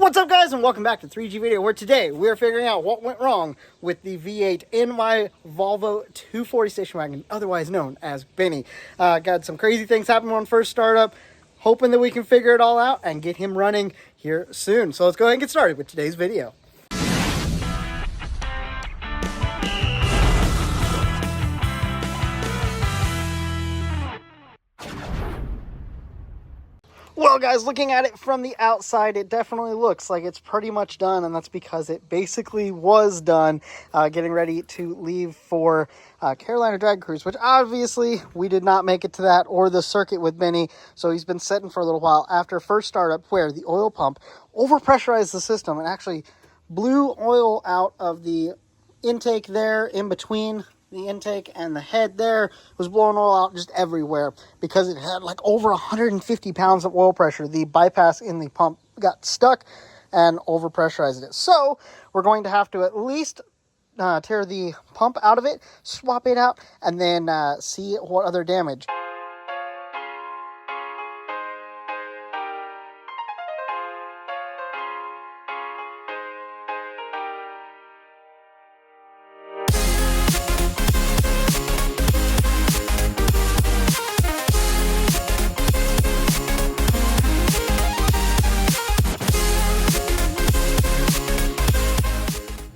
What's up, guys, and welcome back to 3G Video, where today we are figuring out what went wrong with the V8 in my Volvo 240 station wagon, otherwise known as Benny. Got some crazy things happening on first startup, hoping that we can figure it all out and get him running here soon. So let's go ahead and get started with today's video. Well, guys, looking at it from the outside, it definitely looks like it's pretty much done, and that's because it basically was done getting ready to leave for Carolina Drag Cruise, which obviously we did not make it to that or the circuit with Benny, so he's been sitting for a little while after first startup where the oil pump overpressurized the system and actually blew oil out of the intake there in between the intake and the head there. Was blowing oil out just everywhere because it had like over 150 pounds of oil pressure. The bypass in the pump got stuck and overpressurized it. So we're going to have to at least tear the pump out of it, swap it out, and then see what other damage.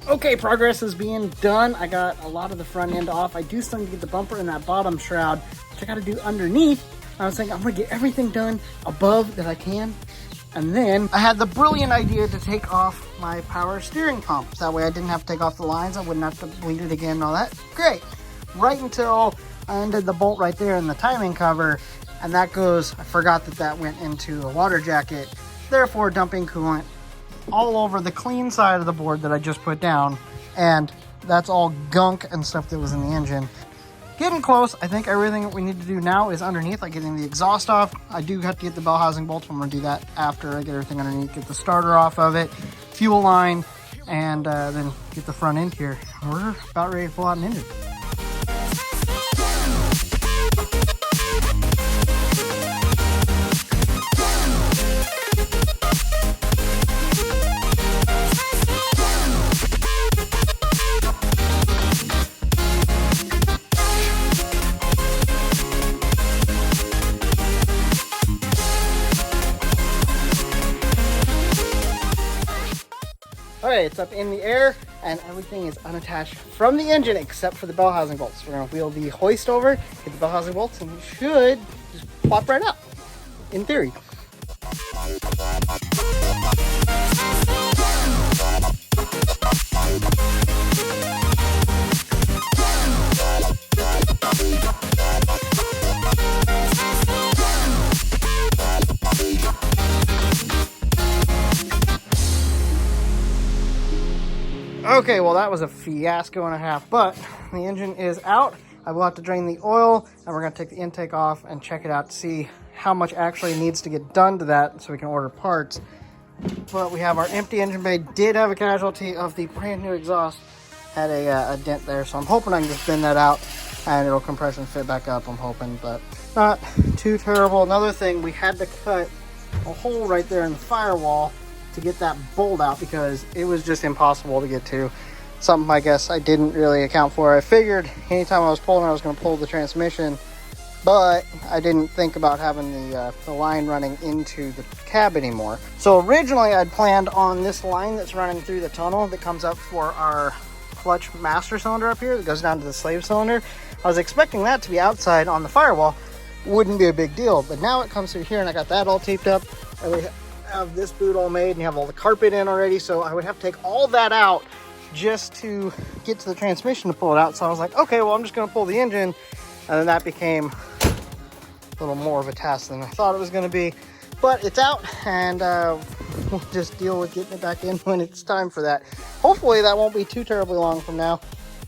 Okay, progress is being done. I got a lot of the front end off. I do still need to get the bumper and that bottom shroud, which I got to do underneath. I was thinking I'm going to get everything done above that I can. And then I had the brilliant idea to take off my power steering pump. That way I didn't have to take off the lines. I wouldn't have to bleed it again and all that. Great. Right until I undid the bolt right there in the timing cover. And that goes, I forgot that that went into a water jacket, therefore dumping coolant all over the clean side of the board that I just put down, and that's all gunk and stuff that was in the engine. Getting close. I think everything that we need to do now is underneath, like getting the exhaust off. I do have to get the bell housing bolts. I'm going to do that after I get everything underneath, get the starter off of it, fuel line, and then get the front end here. We're about ready to pull out an engine. Alright, it's up in the air and everything is unattached from the engine except for the bell housing bolts. We're going to wheel the hoist over, get the bell housing bolts, and we should just pop right out, in theory. Okay, well that was a fiasco and a half, but the engine is out. I will have to drain the oil, and we're going to take the intake off and check it out to see how much actually needs to get done to that so we can order parts. But we have our empty engine bay. Did have a casualty of the brand new exhaust. Had a dent there, so I'm hoping I can just bend that out and it'll compression fit back up, I'm hoping, but not too terrible. Another thing, we had to cut a hole right there in the firewall to get that bolt out because it was just impossible to get to. Something I guess I didn't really account for. I figured anytime I was pulling, I was going to pull the transmission, but I didn't think about having the line running into the cab anymore. So originally I'd planned on this line that's running through the tunnel that comes up for our clutch master cylinder up here that goes down to the slave cylinder. I was expecting that to be outside on the firewall. Wouldn't be a big deal, but now it comes through here and I got that all taped up. And we have this boot all made and you have all the carpet in already, so I would have to take all that out just to get to the transmission to pull it out. So I was like, okay, well, I'm just going to pull the engine, and then that became a little more of a task than I thought it was going to be, but it's out, and we'll just deal with getting it back in when it's time for that. Hopefully that won't be too terribly long from now,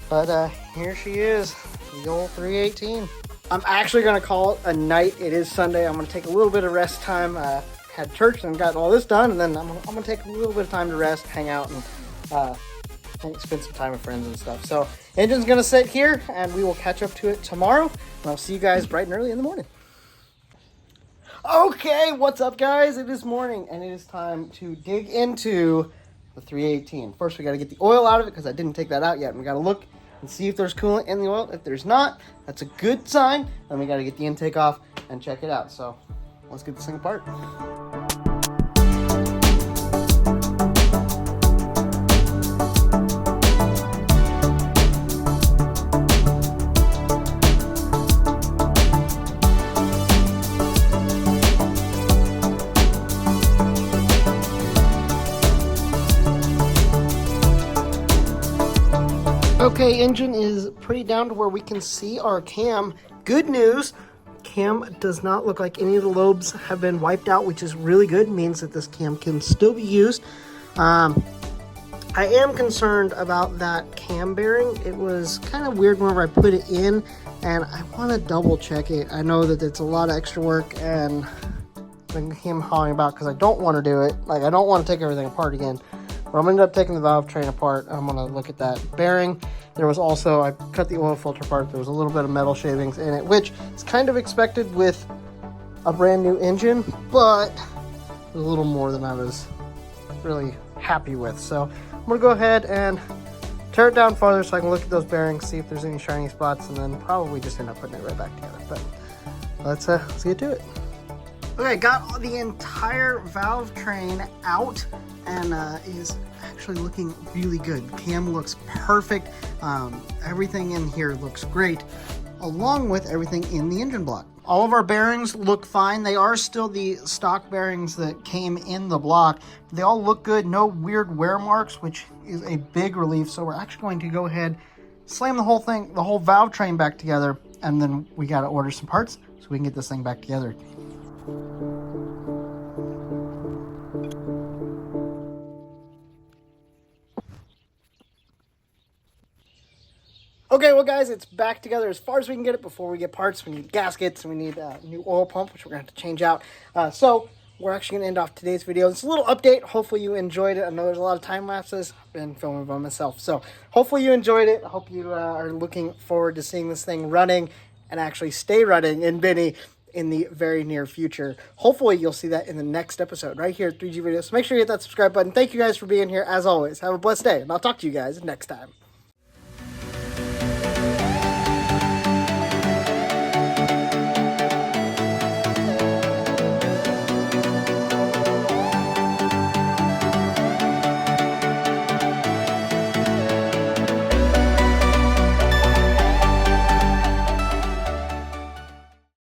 but here she is, the old 318. I'm actually going to call it a night. It is Sunday. I'm going to take a little bit of rest time. Had church and got all this done, and then I'm gonna take a little bit of time to rest, hang out, and spend some time with friends and stuff. So engine's gonna sit here and we will catch up to it tomorrow, and I'll see you guys bright and early in the morning. Okay, what's up guys? It is morning and it is time to dig into the 318. First we got to get the oil out of it because I didn't take that out yet. And we got to look and see if there's coolant in the oil. If there's not, that's a good sign. Then we got to get the intake off and check it out. So let's get this thing apart. Okay, engine is pretty down to where we can see our cam. Good news, cam does not look like any of the lobes have been wiped out, which is really good. It means that this cam can still be used. I am concerned about that cam bearing. It was kind of weird whenever I put it in, and I want to double check it. I know that it's a lot of extra work, and I'm hawing about because I don't want to do it. Like, I don't want to take everything apart again. But I'm going to end up taking the valve train apart. I'm going to look at that bearing. There was also, I cut the oil filter apart. There was a little bit of metal shavings in it, which is kind of expected with a brand new engine, but it was a little more than I was really happy with. So I'm going to go ahead and tear it down farther so I can look at those bearings, see if there's any shiny spots, and then probably just end up putting it right back together. But let's get to it. Okay, got the entire valve train out and is actually looking really good. Cam looks perfect. Everything in here looks great, along with everything in the engine block. All of our bearings look fine. They are still the stock bearings that came in the block. They all look good. No weird wear marks, which is a big relief. So we're actually going to go ahead, slam the whole thing, the whole valve train back together, and then we got to order some parts so we can get this thing back together. Okay, well guys, it's back together as far as we can get it. Before we get parts, we need gaskets, and we need a new oil pump, which we're going to have to change out. So we're actually going to end off today's video. It's a little update. Hopefully you enjoyed it. I know there's a lot of time lapses. I've been filming by myself. So hopefully you enjoyed it. I hope you are looking forward to seeing this thing running and actually stay running in Benny in the very near future. Hopefully you'll see that in the next episode right here at 3G Videos. So make sure you hit that subscribe button. Thank you guys for being here as always. Have a blessed day, and I'll talk to you guys next time.